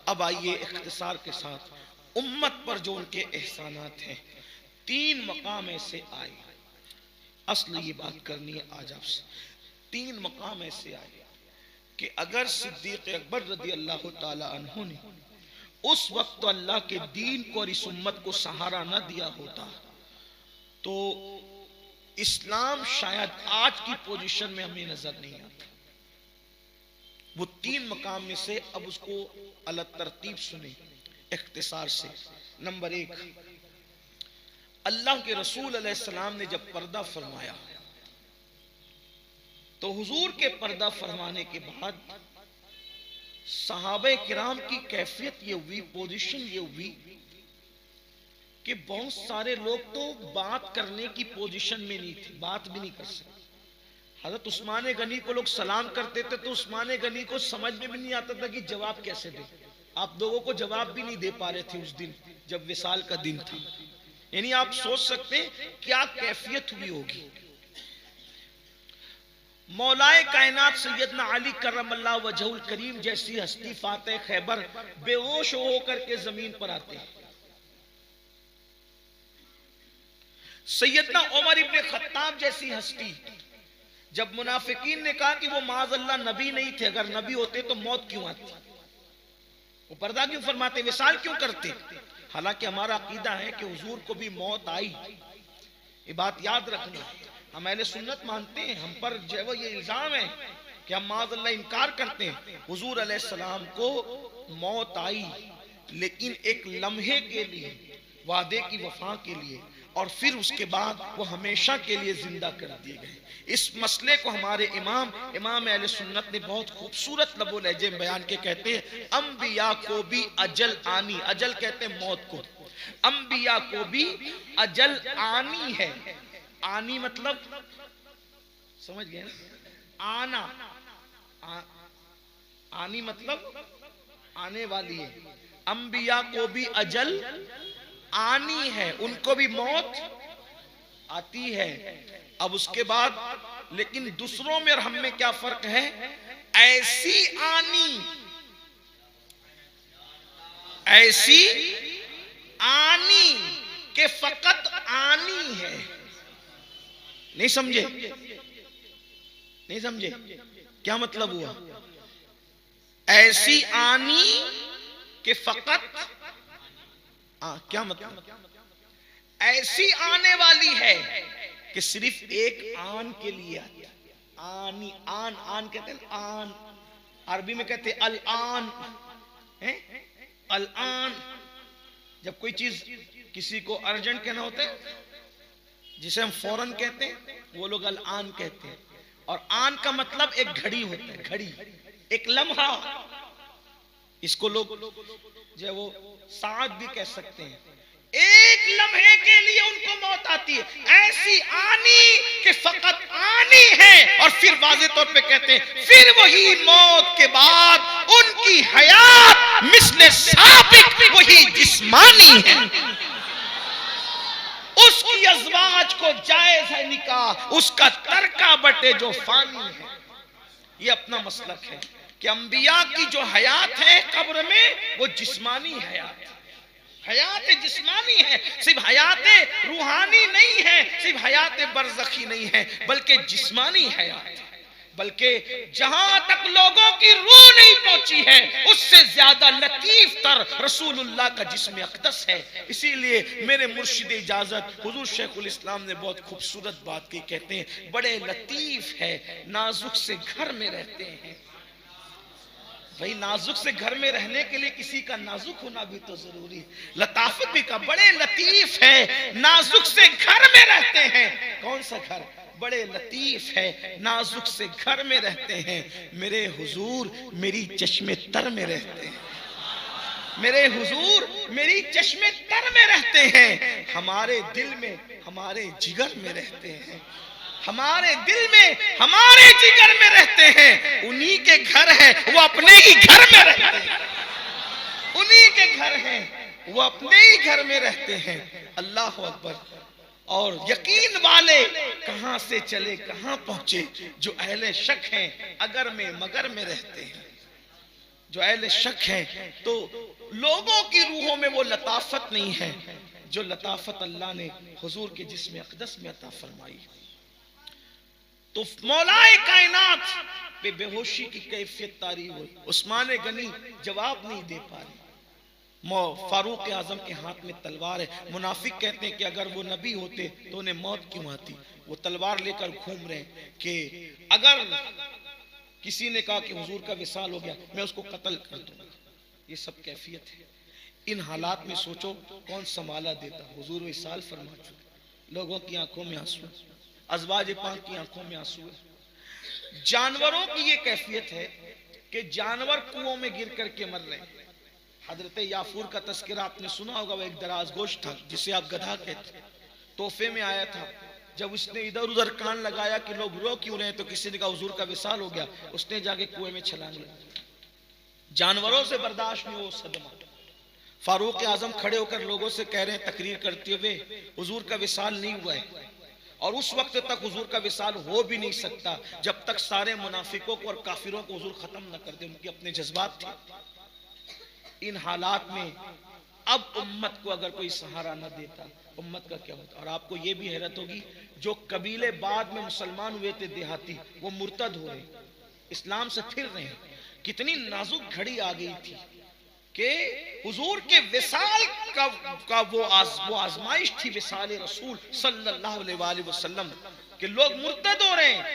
अब आइए इख्तिसार के साथ उम्मत पर जो उनके एहसानात हैं, 3 मकाम ऐसे आए, असल ये बात करनी है आज आपसे। 3 मकाम ऐसे आए कि अगर सिद्दीक अकबर रज़ी अल्लाह ताला अन्हु ने उस वक्त तो अल्लाह के दीन को और इस उम्मत को सहारा न दिया होता तो इस्लाम शायद आज की पोजीशन में हमें नजर नहीं आता। वो 3 मकाम में से अब उसको अलग तरतीब सुने इख्तिसार से। नंबर 1, अल्लाह के रसूल अलैहिस्सलाम ने जब पर्दा फरमाया तो हुजूर के पर्दा फरमाने के बाद सहाबे किराम की कैफियत ये हुई, पोजीशन ये हुई कि बहुत सारे लोग तो बात करने की पोजीशन में नहीं थे, बात भी नहीं कर सकते। हजरत उस्मान गनी को लोग सलाम करते थे तो उस्मान गनी को समझ में भी नहीं आता था कि जवाब कैसे दे। आप लोगों को जवाब भी नहीं दे पा रहे थे उस दिन जब विसाल का दिन था। यानी आप सोच सकते हैं क्या कैफियत हुई होगी। मौलाए कायनात सैयदना अली करमल्लाहु वजहुल करीम जैसी हस्ती फातेह खैबर बेहोश होकर के जमीन पर आते हैं। सैयदना उमर इब्ने खत्ताब जैसी हस्ती, जब मुनाफिकीन ने कहा कि वो माज़अल्लाह नबी नहीं थे, अगर नबी होते तो मौत क्यों आती, वो पर्दा क्यों फरमाते, विसाल क्यों करते। हालांकि हमारा अकीदा है कि हुजूर को भी मौत आई, ये बात याद रखना। हम अहले सुन्नत मानते हैं, हम पर जो वो ये इल्जाम है कि हम माज़अल्लाह इनकार करते हैं। हुजूर अलैहिस्सलाम को मौत आई, लेकिन एक लम्हे के लिए, वादे की वफा के लिए, और फिर उसके बाद वो हमेशा के लिए जिंदा कर दिए गए। इस मसले को हमारे इमाम अहले सुन्नत ने बहुत खूबसूरत लबो लहजे में बयान के कहते हैं, अंबिया को भी अजल आनी, अजल कहते हैं मौत को, अंबिया को भी अजल आनी है। आनी मतलब समझ गए ना, आना, आनी मतलब आने वाली है। अंबिया को भी अजल आनी है, उनको भी मौत आती है। अब उसके बाद लेकिन दूसरों में और हम में क्या फर्क है, ऐसी आनी, ऐसी आनी के फकत आनी है। नहीं समझे, नहीं समझे क्या मतलब हुआ, ऐसी आनी के फकत क्या मतलब, ऐसी आने वाली है कि सिर्फ एक आन के लिए आती है। आनी, आन, आन कहते हैं आन, अरबी में कहते हैं अल आन, अल आन। जब कोई चीज किसी को अर्जेंट कहना होता है, जिसे हम फौरन कहते हैं, वो लोग अल आन कहते हैं। और आन का मतलब एक घड़ी होता है, घड़ी, एक लम्हा। इसको लोग जो वो साथ भी कह सकते हैं। एक लम्हे के लिए उनको मौत आती है, ऐसी आनी कि फकत आनी है। और फिर वाज़े तौर पे कहते हैं, फिर वही मौत के बाद उनकी हयात मिस्ले साबिक वही जिस्मानी है। उसकी अज़वाज को जायज है निकाह, उसका तरका बटे जो फानी है। ये अपना मसलक है कि अंबिया की जो हयात है कब्र में, वो जिस्मानी हयात है, हयात जिस्मानी है। सिर्फ हयात रूहानी नहीं है, सिर्फ हयात बरज़खी नहीं है, बल्कि जिस्मानी हयात है। बल्कि जहां तक लोगों की रूह नहीं पहुंची है, उससे ज्यादा लतीफ तर रसूलुल्लाह का जिस्म अक़दस है। इसीलिए मेरे मुर्शिद इजाजत हुजूर शेखुल इस्लाम ने बहुत खूबसूरत बात की, कहते हैं बड़े लतीफ है, नाजुक से घर में रहते हैं। भाई नाजुक से घर में रहने के लिए किसी का नाजुक होना भी तो जरूरी है, लताफत भी का। बड़े लतीफ है, नाजुक से घर में रहते हैं। कौन सा घर, बड़े लतीफ है, नाजुक से घर में रहते हैं। मेरे हुजूर मेरी चश्मे तर में रहते हैं, मेरे हुजूर मेरी चश्मे तर में रहते हैं। हमारे दिल में, हमारे जिगर में रहते हैं, हमारे दिल में, हमारे जिगर में रहते हैं। उन्हीं के घर है, वो अपने ही घर में रहते हैं। उन्हीं के घर हैं, वो अपने ही घर में रहते हैं। अल्लाह अकबर। और यकीन वाले कहां से चले कहां पहुंचे, जो अहले शक हैं अगर में मगर में रहते हैं, जो अहले शक है, तो लोगों की रूहों में वो लताफत नहीं है जो लताफत अल्लाह ने हुजूर के जिस्म अक़दस में अता फरमाई। तो मौलाए कायनात पे बेहोशी की कैफियत तारी हुई। उस्मान गनी जवाब नहीं दे पा रहे। फारूक आजम के हाथ में तलवार है। मुनाफिक कहते हैं कि अगर वो नबी होते तो उन्हें मौत क्यों आती। वो तलवार लेकर घूम रहे हैं कि अगर किसी ने कहा कि हुजूर का विसाल हो गया, मैं उसको कत्ल कर दूंगा। ये सब कैफियत है। इन हालात में सोचो कौन संभाला देता। हुजूर विसाल फरमा चुके, लोगों की आंखों में आंसू, अज़वाज पाक की आंखों में आंसू है। जानवरों की ये कैफियत है कि जानवर कुओं में गिर करके मर रहे हैं। हजरत याफूर का तस्करा आपने सुना होगा। वह एक दराज गोश्त था जिसे आप गधा कहते, तोहफे में आया था। जब उसने इधर उधर कान लगाया कि लोग रो क्यों रहे हैं, तो किसी ने कहा हुजूर का विसाल हो गया। उसने जाके कुएं में छलांग लगाई। जानवरों से बर्दाश्त नहीं हो सदमा। फारूक आजम खड़े होकर लोगों से कह रहे हैं, तकरीर करते हुए, हुजूर का विसाल नहीं हुआ है और उस वक्त तक हुजूर का विसाल हो भी नहीं सकता जब तक सारे मुनाफिकों को और काफिरों को हुजूर खत्म न कर दे। उनके अपने जज्बात थे। इन हालात में अब उम्मत को अगर कोई सहारा न देता, उम्मत का क्या होता। और आपको यह भी हैरत होगी, जो कबीले बाद में मुसलमान हुए थे देहाती, वो मुर्तद हो रहे, इस्लाम से फिर रहे हैं। कितनी नाजुक घड़ी आ गई थी कि हुजूर के विसाल का वो आजमाइश थी, विसाल रसूल सल्लल्लाहु अलैहि वसल्लम, कि लोग मुर्तद हो रहे हैं।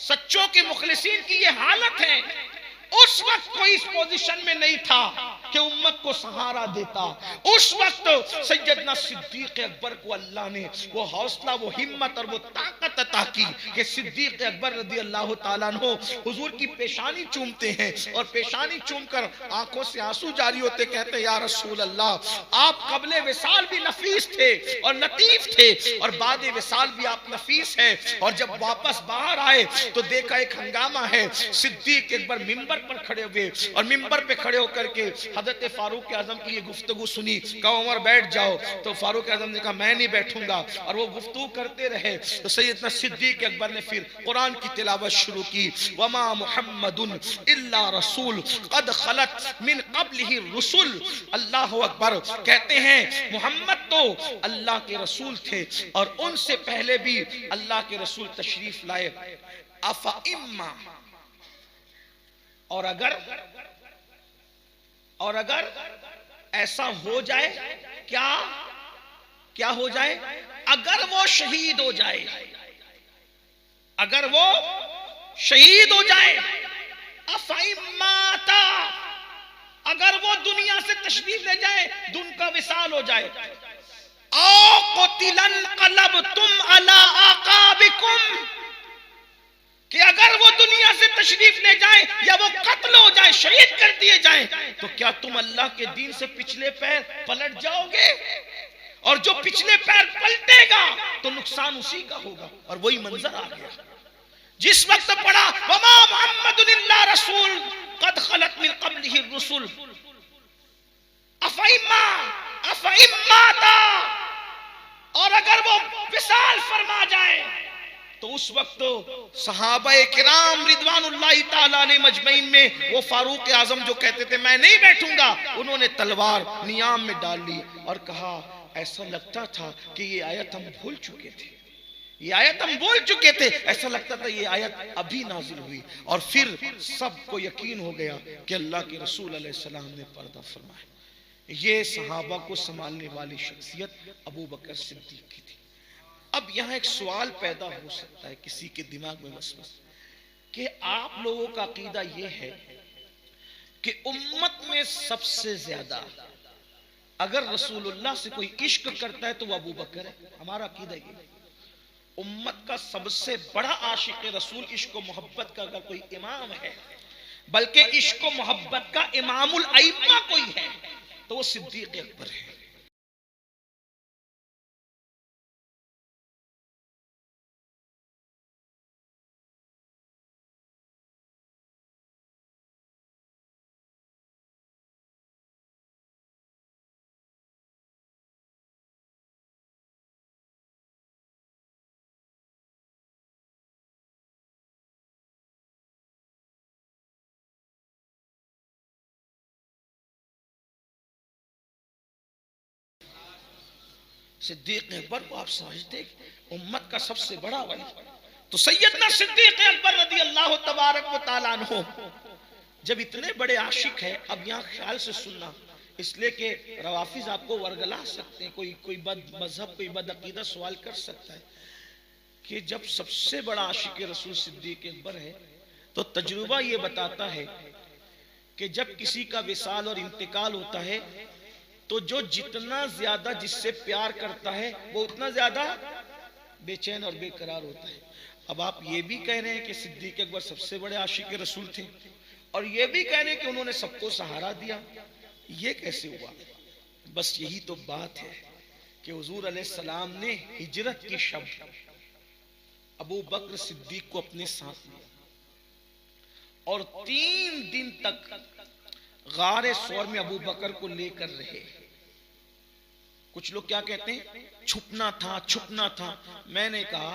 सच्चों के मुखलिसीन की ये हालत है। उस वक्त कोई इस पोजीशन में नहीं था कि उम्मत को सहारा देता। उस वक्त सैयदना सिद्दीक अकबर को अल्लाह ने वो हौसला, वो हिम्मत और वो ताकत अता की कि सिद्दीक अकबर रज़ी अल्लाह ताला अन्हु हुजूर की पेशानी चूमते हैं और पेशानी चूमकर आंखों से आंसू जारी होते, कहते हैं या रसूल अल्लाह, आप कबले विसाल भी नफीस थे और लतीफ थे और बाद विसाल भी आप नफीस है। और जब वापस बाहर आए तो देखा एक हंगामा है। सिद्दीक अकबर मिंबर पर खड़े हुए और मिंबर पे खड़े होकर के हजरत फारूक आजम की ये गुफ्तगू सुनी। कहा उमर बैठ जाओ, तो फारूक आजम ने कहा मैं नहीं बैठूंगा। और वो गुफ्तगू करते रहे तो सैयदना सिद्दीक अकबर ने फिर कुरान की तिलावत शुरू की। वमा मुहम्मदुन इल्ला रसूल कद खलत मिन क़ब्लिही रुसुल। अल्लाह अकबर। कहते हैं मोहम्मद तो अल्लाह के रसूल थे और उनसे पहले भी अल्लाह के रसूल तशरीफ लाए। अफा इम्मा, और अगर ऐसा हो जाए, क्या क्या हो जाए, अगर वो शहीद हो जाए, अगर वो शहीद हो जाए, अफइमाता, अगर वो दुनिया से तशरीफ ले जाए, दुन का विसाल हो जाए, औ क़ुतिलन क़लबतुम अला आक़ाबिकुम, कि अगर वो दुनिया से तशरीफ ले जाए या वो कत्ल हो जाए, शहीद कर दिए जाए, तो क्या तुम अल्लाह के दीन से पिछले पैर पलट जाओगे? और जो पिछले पैर पलटेगा तो नुकसान उसी का होगा। और वही मंजर आ गया जिस वक्त पढ़ा वमा मुहम्मदुन इल्ला रसूल कद खलत मिन क़ब्लिही रुसुल अफ़इम्मा अफ़इम्माता, और अगर वो विसाल फरमा जाए तो उस वक्त सहाबाए किराम रिदवानुल्लाहि ताला अलैहि मजमईन में वो फारूक आजम जो कहते थे मैं नहीं बैठूंगा, उन्होंने तलवार नियाम में डाल ली और कहा ऐसा लगता था कि ये आयत हम भूल चुके थे, ये आयत हम भूल चुके थे, ऐसा लगता था ये आयत अभी नाजिल हुई। और फिर सबको यकीन हो गया कि अल्लाह के रसूल अलैहि सलाम ने पर्दा फरमाया। ये सहाबा को संभालने वाली शख्सियत अबू बकर सिद्दीक की थी। अब यहाँ एक सवाल पैदा हो सकता है किसी के दिमाग में वसवस कि आप लोगों का अकीदा यह है कि उम्मत में सबसे ज्यादा अगर रसूलुल्लाह से कोई इश्क करता है तो वो अबू बकर है। हमारा अकीदा ये, उम्मत का सबसे बड़ा आशिक रसूल, इश्क मोहब्बत का अगर कोई इमाम है, बल्कि इश्क मोहब्बत का इमामुल अइम्मा कोई है, तो वो सिद्दीक अकबर है। सिद्दीक अकबर को आप समझते उम्मत का सबसे बड़ा वली, तो सैयदना सिद्दीक अकबर रज़ी अल्लाह तबारक व तआला अन्हु जब इतने बड़े आशिक है, अब यहाँ ख्याल से सुनना, इसलिए कि रवाफिज आपको वर्गला सकते हैं, कोई बद मजहब, कोई बद अकीदा सवाल कर सकता है कि जब सबसे बड़ा आशिक रसूल सिद्दीक अकबर है, तो तजुर्बा ये बताता है कि जब किसी का विसाल और इंतकाल होता है तो जो जितना ज्यादा जिससे प्यार करता है वो उतना ज्यादा बेचैन और बेकरार होता है। अब आप ये भी कह रहे हैं कि सिद्दीक अकबर सबसे बड़े आशिक रसूल थे, और ये भी कह रहे हैं कि उन्होंने सबको सहारा दिया, ये कैसे हुआ? बस यही तो बात है कि हुजूर अलैहिस्सलाम ने हिजरत की शब्द अबू बकर सिद्दीक को अपने साथ लिया और 3 दिन तक गारे सौर में अबू बकर को लेकर रहे। कुछ लोग क्या कहते हैं, छुपना था, छुपना था। मैंने कहा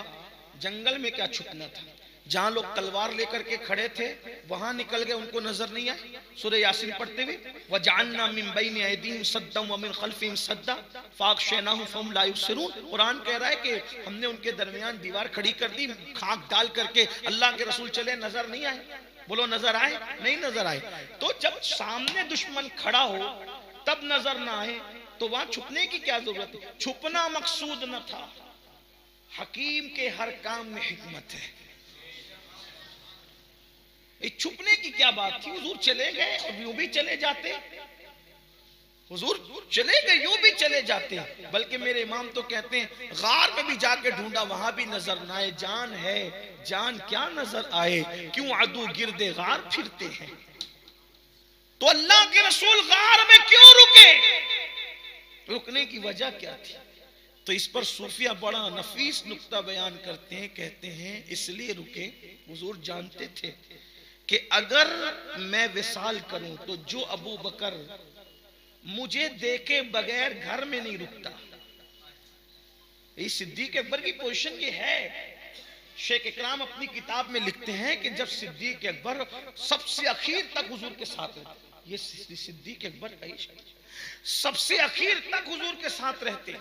जंगल में क्या छुपना था, जहां लोग तलवार लेकर के खड़े थे वहां निकल गए, उनको नजर नहीं आए। सूरह यासीन पढ़ते हुए वजअलना मिन बैनि अयदीहिम सद्दन व मिन खल्फिहिम सद्दा फागशयनाहुम फहुम ला युबसिरून। कुरान कह रहा है कि हमने उनके दरमियान दीवार खड़ी कर दी, खाक डाल करके। अल्लाह के रसूल चले, नजर नहीं आए। बोलो नजर आए? नहीं नजर आए। तो जब सामने दुश्मन खड़ा हो तब नजर ना आए तो वहां छुपने की क्या जरूरत है? छुपना मकसूद न था। हकीम के हर काम में हिकमत है। छुपने की क्या बात थी? हुजूर चले गए और यूं भी चले जाते, हुजूर चले गए यूं भी चले जाते। बल्कि मेरे इमाम तो कहते हैं गार में भी जाके ढूंढा, वहां भी नजर ना आए। जान है, जान क्या नजर आए, क्यों अदू गिरदे गार फिरते हैं। तो अल्लाह के रसूल गार में क्यों रुके? रुकने की वजह क्या थी? तो इस पर सूफिया बड़ा नफीस नुक्ता बयान करते हैं, कहते हैं इसलिए रुके, हुजूर जानते थे कि अगर मैं विसाल करूं तो जो अबू बकर मुझे देखे बगैर घर में नहीं रुकता। इस सिद्दीक अकबर की पोजीशन ये है। शेख इकराम अपनी किताब में लिखते हैं कि जब सिद्दीक अकबर सबसे आखिर तक हुजूर के साथ रहते, ये सिद्दीक अकबर का ही सबसे आखिर तक हुजूर के साथ रहते,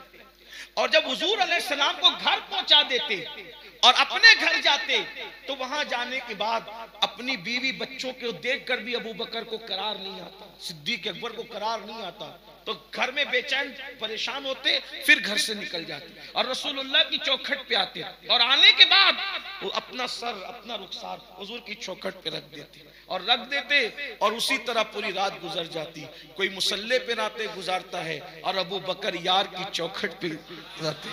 और जब हुजूर अलैहिस्सलाम को घर पहुंचा देते और अपने घर जाते तो वहां जाने के बाद अपनी बीवी बच्चों को देखकर भी अबू बकर को करार नहीं आता, सिद्दीक अकबर को करार नहीं आता। तो घर में बेचैन परेशान होते, फिर घर से निकल जाते और रसूलुल्लाह की चौखट पे आते, और आने के बाद वो अपना सर, अपना रुखसार हुजूर की चौखट पे रख देते और रख देते, और उसी तरह पूरी रात गुजर जाती। कोई मुसल्ले पे रातें गुजारता है और अबू बकर यार की चौखट पे रहते।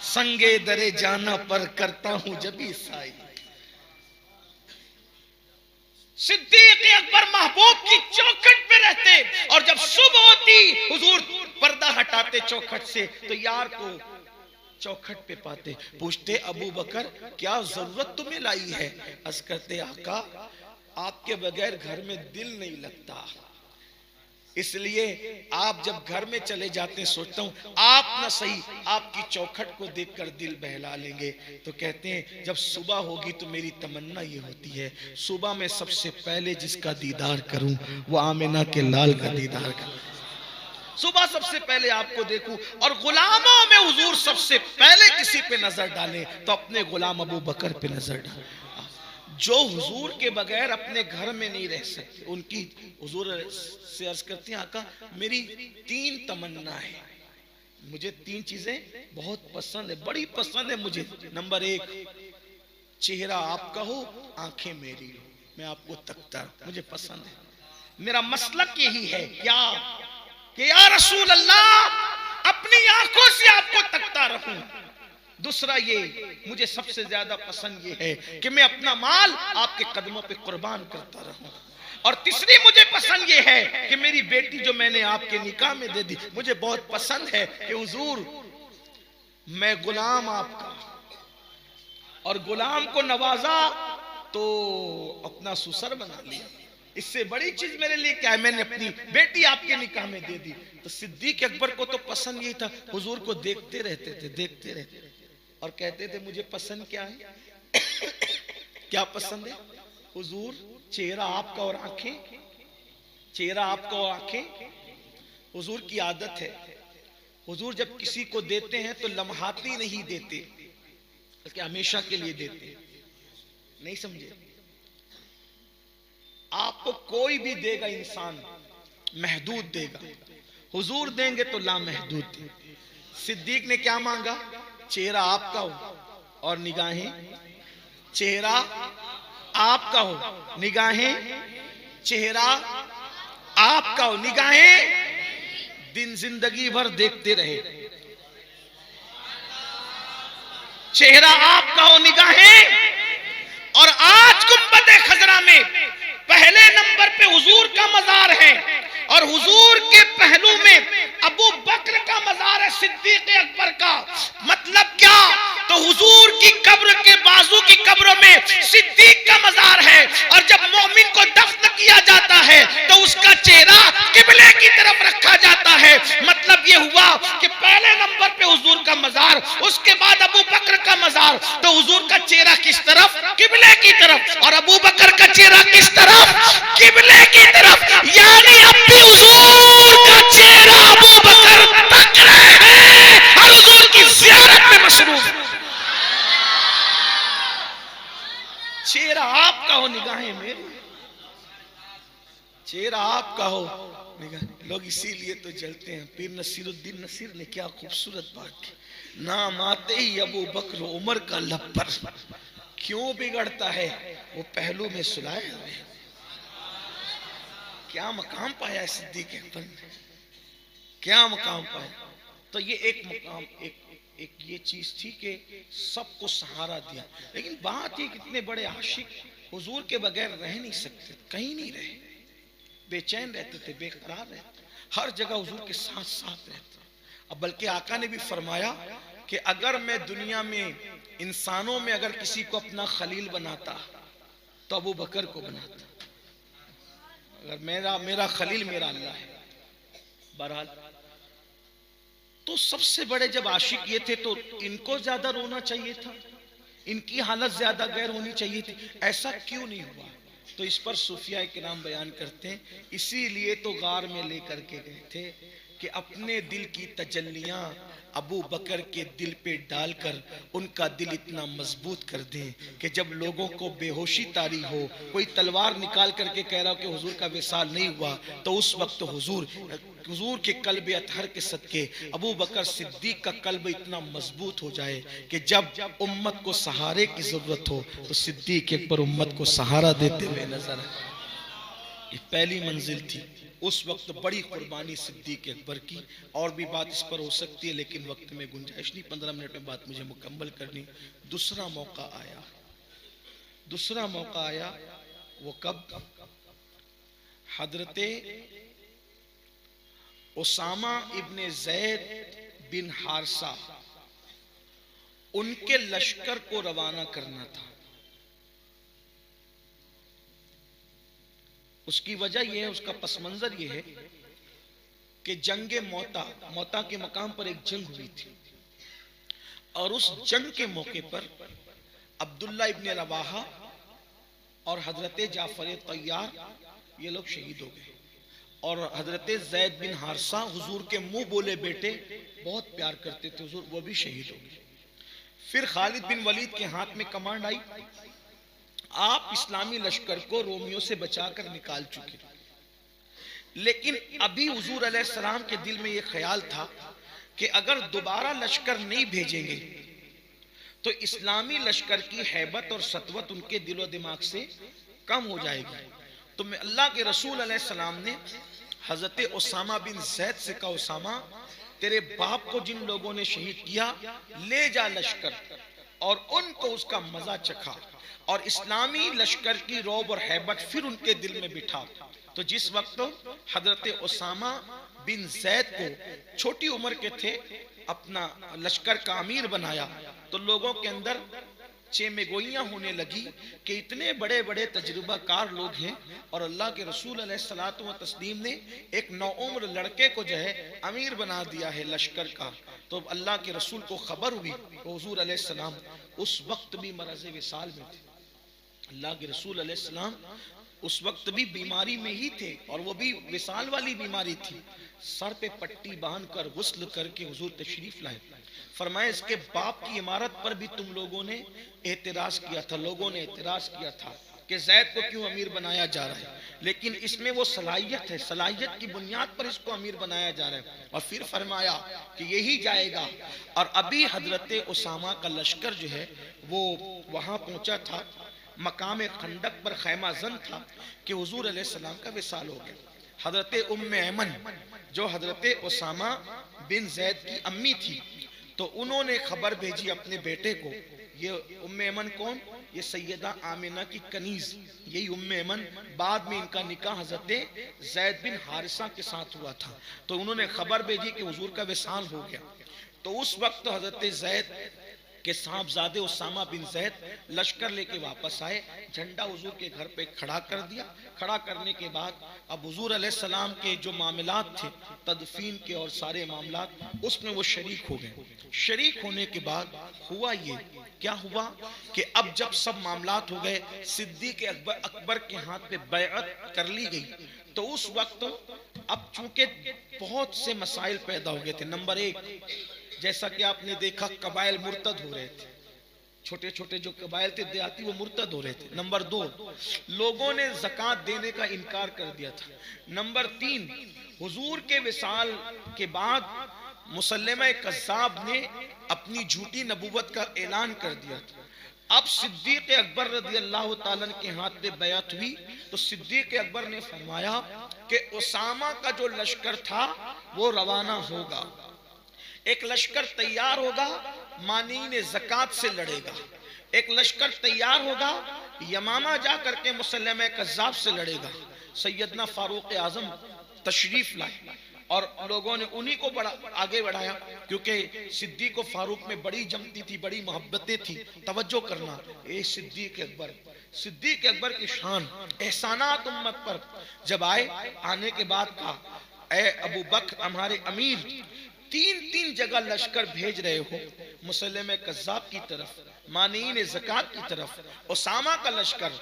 संगे दरे जाना पर करता हूं जबी साई। सिद्दीक अकबर महबूब की चौखट पे रहते, और जब सुबह होती हुजूर पर्दा हटाते चौखट से तो यार को चौखट पे पाते। पूछते अबू बकर क्या जरूरत तुम्हें लाई है? अर्ज करते आका आपके बगैर घर में दिल नहीं लगता, इसलिए आप जब घर में चले जाते सोचता हूं आप ना सही आपकी चौखट को देखकर दिल बहला लेंगे। तो कहते हैं जब सुबह होगी तो मेरी तमन्ना ये होती है सुबह में सबसे पहले जिसका दीदार करूं वो आमिना के लाल का दीदार करूं, सुबह सबसे पहले आपको देखूं। और गुलामों में हुजूर सबसे पहले किसी पे नजर डालें तो अपने गुलाम अबू बकर पे नजर डालें, जो हुजूर के बगैर अपने घर में नहीं रह सकते। उनकी हुजूर से अर्ज करती हैं आका मेरी 3 तमन्ना है, मुझे 3 चीजें बहुत पसंद है, बड़ी पसंद है मुझे। नंबर 1 चेहरा आपका हो, आंखें मेरी हो, मैं आपको तकता हूं, मुझे पसंद है। मेरा मसलक यही है क्या कि या रसूल अल्लाह अपनी आंखों से आपको तकता रहूं। दूसरा ये मुझे सबसे ज्यादा पसंद ये है कि मैं अपना माल आपके कदमों पे कुर्बान करता रहूं। और तीसरी मुझे पसंद ये है कि मेरी बेटी जो मैंने आपके निकाह में दे दी, मुझे बहुत पसंद है कि हुजूर मैं गुलाम आपका, और गुलाम को नवाजा तो अपना सुसर बना लिया, इससे बड़ी चीज मेरे लिए क्या है? मैंने अपनी बेटी आपके निकाह में दे दी। तो सिद्दीक अकबर को तो पसंद यही था, हुजूर को देखते रहते थे, देखते रहते और कहते थे मुझे पसंद क्या है? क्या पसंद है हुजूर? चेहरा आपका और आंखें, चेहरा आपका और आंखें। हुजूर की आदत है, हुजूर जब किसी को देते हैं तो लम्हाती नहीं देते, बल्कि हमेशा के लिए देते। नहीं समझे? आपको कोई भी देगा इंसान महदूद देगा, हुजूर देंगे तो लामहदूद देंगे। सिद्दीक ने क्या मांगा? चेहरा आपका हो और निगाहें, चेहरा आपका हो, निगाहें, चेहरा आपका हो, निगाहें दिन जिंदगी भर देखते रहे। चेहरा आपका हो, निगाहें। और आज गुंबद खजरा में पहले नंबर पे हुजूर का मजार है और हुजूर के पहलू में अबू बकर का मजार है, सिद्दीक अकबर का। मतलब क्या? तो हुजूर की कब्र के बाजू की कब्रों में सिद्दीक का मजार है। और जब मोमिन को दफन किया जाता है तो उसका चेहरा किबले की तरफ रखा जाता है। मतलब ये हुआ कि पहले नंबर पे हुजूर का मजार, उसके बाद अबू बकर का मजार। तो हुजूर का चेहरा किस तरफ? किबले की तरफ। और अबू बकर का चेहरा किस तरफ? किबले की तरफ। यानी अब भी हुजूर का चेहरा अबू बकर तक रहे हैं और हुजूर की ज़ियारत में मशरूफ। चेहरा आपका हो, निगाहें मेरी। चेहरा आपका हो, निगाह। लोग इसीलिए तो जलते हैं। पीर नसीरुद्दीन नसीर ने क्या खूबसूरत बात की, नाम आते ही अबू बकर उमर का लब पर क्यों बिगड़ता है वो पहलू में सुलाया हमें। क्या मकाम पाया है सिद्दीक अकबर ने, क्या मकाम पाया। तो ये एक मकाम, एक ये चीज थी कि सबको सहारा दिया। लेकिन बात ये कितने बड़े आशिक हुजूर के बगैर रह नहीं सकते, कहीं नहीं रहे, बेचैन रहते थे, बेकरार रहते, हर जगह हुजूर के साथ साथ रहते। अब बल्कि आका ने भी फरमाया कि अगर मैं दुनिया में इंसानों में अगर किसी को अपना खलील बनाता तो अबू बकर को बनाता। अगर मेरा खलील मेरा अल्लाह है। बहरहाल तो सबसे बड़े जब आशिक ये थे तो इनको ज्यादा रोना चाहिए था, इनकी हालत ज्यादा गैर होनी चाहिए थी। ऐसा क्यों नहीं हुआ? तो इस पर सूफिया किराम बयान करते हैं, इसीलिए तो गार में लेकर के गए थे कि अपने दिल की तजल्लियां अबू बकर के दिल पे डालकर उनका दिल इतना मजबूत कर दें कि जब लोगों को बेहोशी तारी हो, कोई तलवार निकाल करके कह रहा हो कि हुजूर का विसाल नहीं हुआ, तो उस वक्त हुजूर के कल्ब अतहर के सदके अबू बकर सिद्दीक का कल्ब इतना मजबूत हो जाए कि जब उम्मत को सहारे की जरूरत हो तो सिद्दीक अकबर उम्मत को सहारा देते हुए नजर आए। ये पहली मंजिल थी। उस वक्त बड़ी कुर्बानी सिद्दीक अकबर की। और भी बात इस पर हो सकती है लेकिन वक्त में गुंजाइश नहीं, 15 मिनट में बात मुझे मुकम्मल करनी। दूसरा मौका आया, वो कब? हजरते उसामा इब्ने ज़ैद बिन हारसा, उनके लश्कर को रवाना करना था। उसकी वजह यह है, उसका पस मंजर यह है कि जंगे मौता के मकाम पर एक जंग हुई थी और उस जंग के मौके पर अब्दुल्ला इब्ने रवाहा और हजरत जाफर तैयार ये लोग शहीद हो गए और हजरत ज़ैद बिन हारसा हुजूर के मुंह बोले बेटे बहुत प्यार करते थे हुजूर, वो भी शहीद हो गए। फिर खालिद बिन वलीद के हाथ में कमांड आई, आप इस्लामी लश्कर को रोमियो से बचाकर निकाल चुके, लेकिन अभी हुजूर अलैहिस्सलाम के दिल में यह ख्याल था कि अगर दोबारा लश्कर नहीं भेजेंगे तो इस्लामी लश्कर की हैबत और सतवत उनके दिलो दिमाग से कम हो जाएगी। तो मैं अल्लाह के रसूल अलैहिस्सलाम ने हजरत उसामा बिन ज़ैद से कहा, उसामा तेरे बाप को जिन लोगों ने शहीद किया ले जा लश्कर और उनको उसका मजा चखा और इस्लामी लश्कर की रौब और हैबत फिर उनके दिल में बिठा। तो जिस वक्त हजरत उसामा बिन ज़ैद को छोटी उम्र के थे अपना लश्कर का अमीर बनाया तो लोगों के अंदर चेमेगोइयां होने लगी कि इतने बड़े बड़े तजुर्बाकार लोग हैं और अल्लाह के रसूल अलैहिस्सलातु व तस्लीम ने एक नौउम्र लड़के को जो है अमीर बना दिया है लश्कर का। तो अल्लाह के रसूल को खबर हुई तो हुजूर अलैहिस्सलाम उस वक्त भी मरज़ विसाल में थे। अल्लाह के रसूल अलैहिस्सलाम उस वक्त भी बीमारी में ही थे और वो भी विसाल वाली बीमारी थी। सर पे पट्टी बांधकर गुस्ल करके हुजूर तशरीफ लाए। फरमाया इसके बाप की इमारत पर भी तुम लोगों ने एतराज किया था, लोगों ने एतराज किया था कि जैद को क्यों अमीर बनाया जा रहा है, लेकिन इसमें वो सलाहियत है, सलाहियत की बुनियाद पर इसको अमीर बनाया जा रहा है। और फिर फरमाया कि यही जाएगा। और अभी हजरत उसामा का लश्कर जो है वो वहां पहुंचा था, मकाम खंडक पर खैमा जन था कि हुजूर अलैहिस्सलाम का विसाल हो गया। हजरत उम्मे ऐमन जो हजरत उसामा बिन जैद की अम्मी थी, तो उन्होंने खबर भेजी अपने बेटे को। ये उम्मे ऐमन कौन? ये सैयदा आमिना की कनीज, यही उम्मे ऐमन। बाद में इनका निकाह हजरत जैद बिन हारिसा के साथ हुआ था। तो उन्होंने खबर भेजी कि हुजूर का विसाल हो गया। तो उस वक्त हजरत जैद के साहबजादे उसामा बिन जैद लश्कर लेके वापस आए, झंडा हुजूर के घर पे खड़ा कर दिया। खड़ा करने के बाद अब हुजूर अलैहिस्सलाम के जो मामलात थे तदफीन के और सारे मामलात, उसमें वो शरीक हो गए। शरीक होने के बाद हुआ ये, क्या हुआ कि अब जब सब मामलात हो गए, सिद्दीक अकबर के हाथ पे बैअत कर ली गई, तो उस वक्त अब चूंकि बहुत से मसाइल पैदा हो गए थे। नंबर एक, जैसा कि आपने देखा कबाइल मुर्तद हो रहे थे, छोटे छोटे जो कबाइल थे देहाती वो मुर्तद हो रहे थे। नंबर दो, लोगों ने ज़कात देने का इनकार कर दिया था। नंबर तीन, हुजूर के विसाल के बाद मुसल्लमा कज़्ज़ाब ने अपनी झूठी नबूवत का ऐलान कर दिया था। अब सिद्दीक अकबर रज़ियल्लाहु ताला के हाथ में बैअत हुई, तो सिद्दीक अकबर ने फरमाया कि उसामा का जो लश्कर था वो रवाना होगा, एक लश्कर तैयार होगा, मानीन ज़कात से लड़ेगा। एक लश्कर तैयार होगा, यमामा जा करके मुसल्लमा कज़्ज़ाब से लड़ेगा। सैयदना फारूक आज़म तशरीफ लाए और लोगों ने उन्हीं को बड़ा आगे बढ़ाया, क्योंकि सिद्दीक व फारूक में बड़ी जमती थी, बड़ी मोहब्बतें थी। तवज्जो करना, ए सिद्दीक अकबर, सिद्दीक अकबर की शान, एहसानात उम्मत पर जब आए, आने के बाद कहा, ए अबू बकर हमारे अमीर, तीन तीन जगह लश्कर भेज रहे हो, मुसल्लमा कज़्ज़ाब की तरफ, मानीन ज़कात की तरफ, उसामा का लश्कर,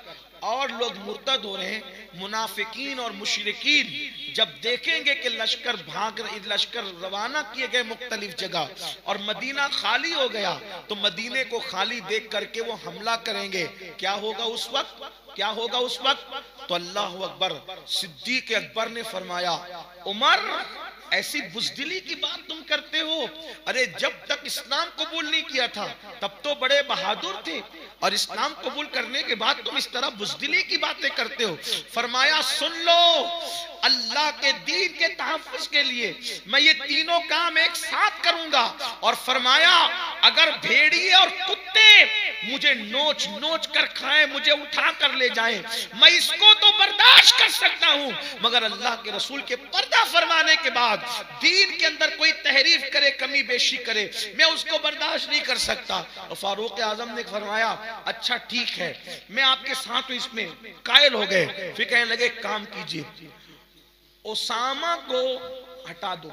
और लोग मुर्तद हो रहे हैं। मुनाफिकीन और मुशरिकीन जब देखेंगे कि लश्कर लश्कर रवाना किए गए मुख्तलिफ जगह और मदीना खाली हो गया, तो मदीने को खाली देख करके वो हमला करेंगे। क्या होगा उस वक्त? क्या होगा उस वक्त? तो अल्लाहु अकबर, सिद्दीक अकबर ने फरमाया, उमर ऐसी बुज़दिली की बात तुम करते हो? अरे जब तक इस्लाम कबूल नहीं किया था तब तो बड़े बहादुर थे, और इस्लाम कबूल करने के बाद तुम इस तरह बुज़दिली की बातें करते हो। फरमाया, सुन लो, अल्लाह के दीन के तहफ़्फ़ुज़ के लिए मैं ये तीनों काम एक साथ करूंगा। और फरमाया, अगर भेड़िए और कुत्ते मुझे नोच नोच कर खाएं, मुझे उठा कर ले जाएं, मैं इसको तो बर्दाश्त कर सकता हूं, मगर अल्लाह के रसूल के पर्दा फरमाने के बाद दीन के अंदर कोई तहरीफ करे, कमी बेशी करे, मैं उसको बर्दाश्त नहीं कर सकता। और फारूक आजम ने फरमाया, अच्छा ठीक है, मैं आपके साथ हूं। इसमें कायल हो गए। फिर कहने लगे, काम कीजिए, उसामा को हटा दो,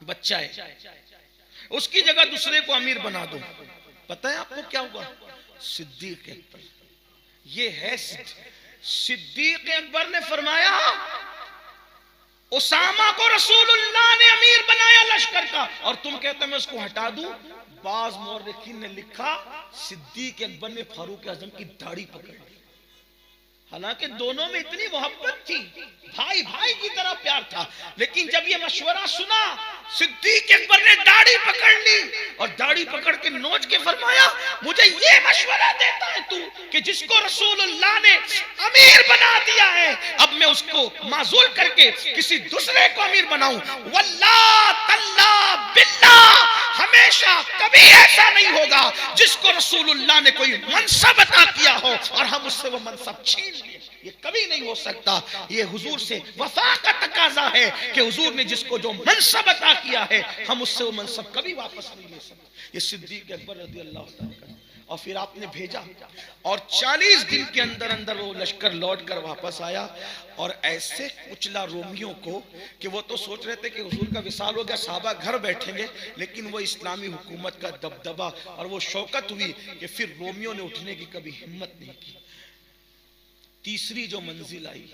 बच्चा है, उसकी जगह दूसरे को अमीर बना दो। पता है आपको क्या हुआ? सिद्दीक अकबर, ये है सिद्दीक अकबर ने फरमाया, उसामा को रसूलुल्लाह ने अमीर बनाया लश्कर का, और तुम कहते मैं उसको हटा दूं। बाज मौरखीन ने लिखा, सिद्दीक अकबर ने फारूक आजम की दाढ़ी पकड़ ली। हालांकि दोनों में इतनी मोहब्बत थी, भाई भाई की तरह प्यार था, लेकिन जब ये मशवरा सुना, सिद्दीक अकबर ने दाढ़ी पकड़ ली और दाढ़ी पकड़ के नोच के फरमाया, मुझे ये मशवरा देता है तू कि जिसको रसूलुल्लाह ने अमीर बना दिया है, अब मैं उसको माजूल करके किसी दूसरे को अमीर बनाऊं? वल्लाह तल्ला बिल्लाह, हमेशा कभी ऐसा नहीं होगा जिसको रसूलुल्लाह ने कोई मनसब अता किया हो और हम उससे वो मनसब छीन लिए। ये कभी नहीं हो सकता। ये हुजूर से वफा का तकाजा है कि हुजूर ने जिसको जो मनसब अता किया है, हम उससे वो मनसब कभी वापस नहीं ले सकते। ये सिद्दीक अकबर रज़ियल्लाहु ताला। और फिर आपने भेजा, और 40 दिन के अंदर अंदर वो लश्कर लौट कर वापस आया, और ऐसे कुचला रोमियों को कि वो तो सोच रहे थे कि हुजूर का विसाल हो गया, साहबा घर बैठेंगे, लेकिन वो इस्लामी हुकूमत का दबदबा और वो शौकत हुई कि फिर रोमियों ने उठने की कभी हिम्मत नहीं की। तीसरी जो मंजिल आई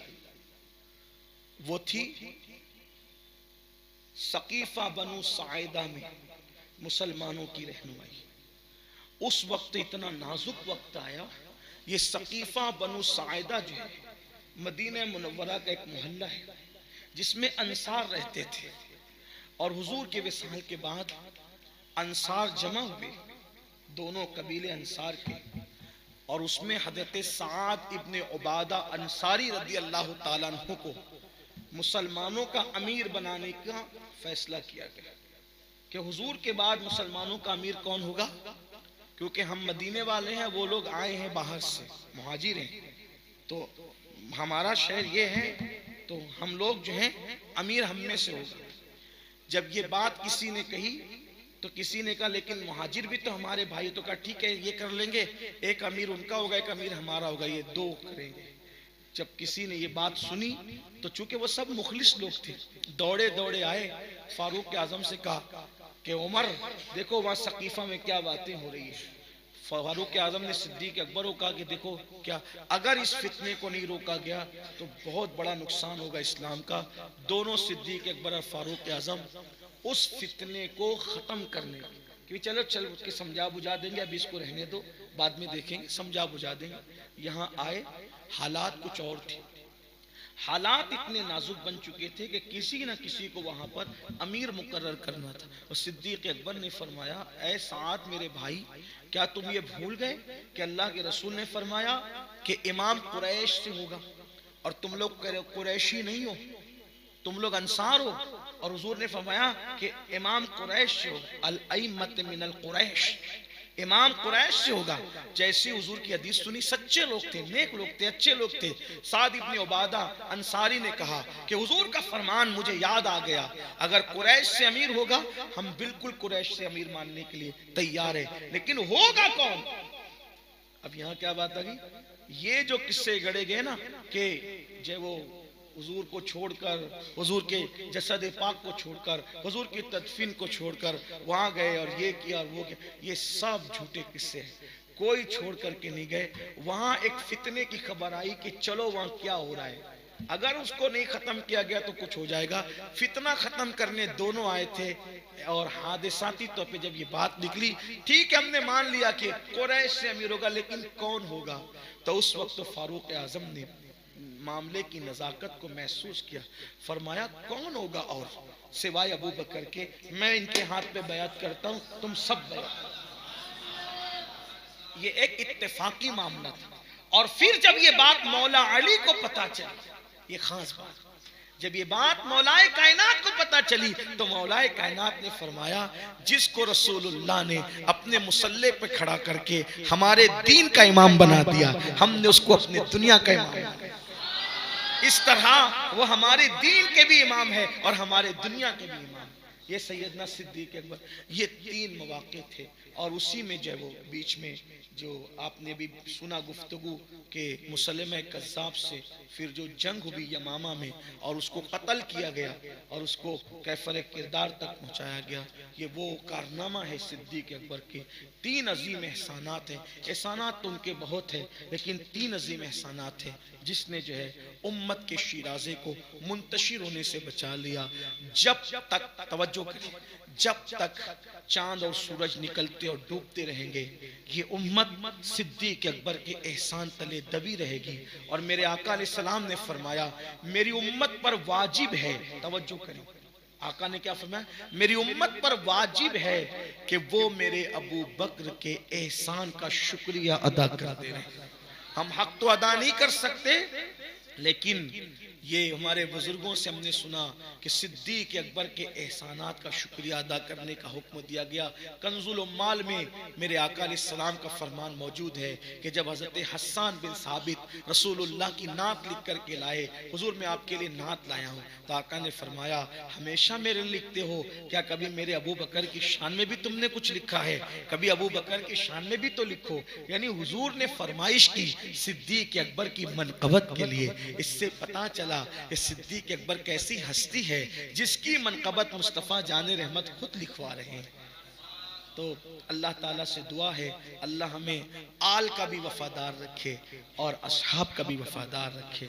वो थी सकीफा बनु साइदा में मुसलमानों की रहनुमाई। उस वक्त इतना नाजुक वक्त आया। ये सकीफा बनु साइदा जो है मदीना मुनव्वरा का एक मोहल्ला है जिसमें अंसार रहते थे, और हुजूर के विसाल के बाद अंसार जमा हुए, दोनों कबीले अंसार के, और उसमें हजरत साद इब्ने उबादा अंसारी रदी अल्लाह ताला अन्हु को मुसलमानों का अमीर बनाने का फैसला किया गया कि हुजूर के बाद मुसलमानों का अमीर कौन होगा, क्योंकि हम मदीने वाले हैं, वो लोग आए हैं बाहर से, मुहाजिर हैं, तो हमारा शहर ये है, तो हम लोग जो हैं अमीर हम में से होगा। जब ये बात किसी ने कही तो किसी ने कहा लेकिन मुहाजिर भी तो हमारे भाई, तो कहा ठीक है ये कर लेंगे, एक अमीर उनका होगा एक अमीर हमारा होगा, ये दो करेंगे। जब किसी ने ये बात सुनी तो चूंकि वो सब मुखलिस लोग थे, दौड़े दौड़े आए, फारूक आजम से कहा कि उमर देखो वहां सकीफा में क्या बातें हो रही है। फारूक आजम ने सिद्दीक अकबर को कहा कि देखो क्या अगर इस फितने को नहीं रोका गया तो बहुत बड़ा नुकसान होगा इस्लाम का। दोनों सिद्दीक अकबर और फारूक आजम उस फितने को खत्म करने कि चलो चल के समझा बुझा देंगे, अभी इसको रहने दो, बाद में देखेंगे, समझा बुझा देंगे। यहाँ आए, हालात कुछ और थे। हालात इतने नाजुक बन चुके थे कि किसी न किसी को वहां पर अमीर मुकर्रर करना था। और सिद्दीक अकबर ने फरमाया, ऐ साद मेरे भाई, क्या तुम ये भूल गए कि अल्लाह के रसूल ने फरमाया कि इमाम कुरैश से होगा, और तुम लोग कुरैशी नहीं हो, तुम लोग अंसार हो। और हुजूर ने फरमाया कि इमाम कुरैश से होगा, अल अइम्मत मिनल कुरैश, इमाम कुरैश से होगा। जैसे हुजूर की हदीस सुनी, सच्चे लोग थे, नेक लोग थे, अच्छे लोग थे। साद इब्ने उबादा अंसारी ने कहा कि हुजूर का फरमान मुझे याद आ गया, अगर कुरैश से अमीर होगा हम बिल्कुल कुरैश से अमीर मानने के लिए तैयार है, लेकिन होगा कौन। अब यहाँ क्या बात आ गई, ये जो किस्से गढ़े गए ना कि जब वो हुजूर को छोड़कर, हुजूर के जसद पाक को छोड़कर, हुजूर की तदफीन को छोड़कर वहां गए और ये किया और वो किया, ये सब झूठे किस्से हैं। कोई छोड़ करके नहीं गए। वहां एक फितने की खबर आई कि चलो वहां क्या हो रहा है, अगर उसको नहीं खत्म किया गया तो कुछ हो जाएगा। फितना खत्म करने दोनों आए थे, और हादिसाती तौर पे जब ये बात निकली, ठीक है हमने मान लिया कि कुरैश से अमीर होगा, लेकिन कौन होगा। तो उस वक्त तो फारूक आजम ने मामले की नजाकत को महसूस किया, फरमाया कौन होगा और सिवाय अबू बकर के, मैं इनके हाथ पे बयात करता हूं, तुम सब बयात। ये एक इत्तेफाकी मामला था। और फिर जब ये बात मौला अली को पता चली, ये खास बात, जब ये बात मौलाए कायनात को पता चली तो मौलाए कायनात ने फरमाया, जिसको रसूलुल्लाह ने अपने मुसल्ले पे खड़ा करके हमारे दीन का इमाम बना दिया, हमने उसको अपने दुनिया का इमाम बना दिया। इस तरह वो हमारे दीन के भी इमाम है और हमारे दुनिया के भी इमाम। ये सैयदना सिद्दीक अकबर, ये तीन मौके थे। और उसी में जो वो बीच में जो आपने भी सुना गुफ्तगू के मुसलमा कज़्ज़ाब से फिर जो जंग हुई यमामा में और उसको कत्ल किया गया और उसको कैफर किरदार तक पहुंचाया गया, ये वो कारनामा है सिद्दीक अकबर के। तीन अजीम एहसानात हैं। एहसानात तो उनके बहुत है, लेकिन तीन अजीम एहसानात हैं जिसने जो है उम्मत के शिराजे को मुंतशिर होने से बचा लिया। जब तक तवज्जो करें, जब तक चांद और सूरज निकलते और डूबते रहेंगे, ये उम्मत सिद्दीक अकबर के एहसान तले दबी रहेगी। और मेरे आका अलैहिस्सलाम ने फरमाया, मेरी उम्मत पर वाजिब है, तवज्जो करें, आका ने क्या फरमाया, मेरी उम्मत पर वाजिब है कि वो मेरे अबू बकर के एहसान का शुक्रिया अदा करते रहे। हम हक तो अदा नहीं कर सकते, लेकिन ये हमारे बुजुर्गों से हमने सुना कि सिद्दीक अकबर के एहसानात का शुक्रिया अदा करने का हुक्म दिया गया। कंजुल उम्माल में मेरे आका अलैहिस्सलाम का फरमान मौजूद है कि जब हजरत हस्सान बिन साबित रसूलुल्लाह की नात लिख करके लाए, हुजूर मैं आपके लिए नात लाया हूँ, तो आका ने फरमाया हमेशा मेरे लिए लिखते हो, क्या कभी मेरे अबू बकर की शान में भी तुमने कुछ लिखा है? कभी अबू बकर की शान में भी तो लिखो। यानी हुजूर ने फरमाइश की सिद्दीक अकबर की मनक़बत के लिए। इससे पता चला कि सिद्दीक अकबर कैसी हस्ती है जिसकी मनक़बत मुस्तफ़ा जाने रहमत खुद लिखवा रहे हैं। तो अल्लाह ताला से दुआ है, अल्लाह हमें आल का भी वफादार रखे और असहाब का भी वफादार रखे।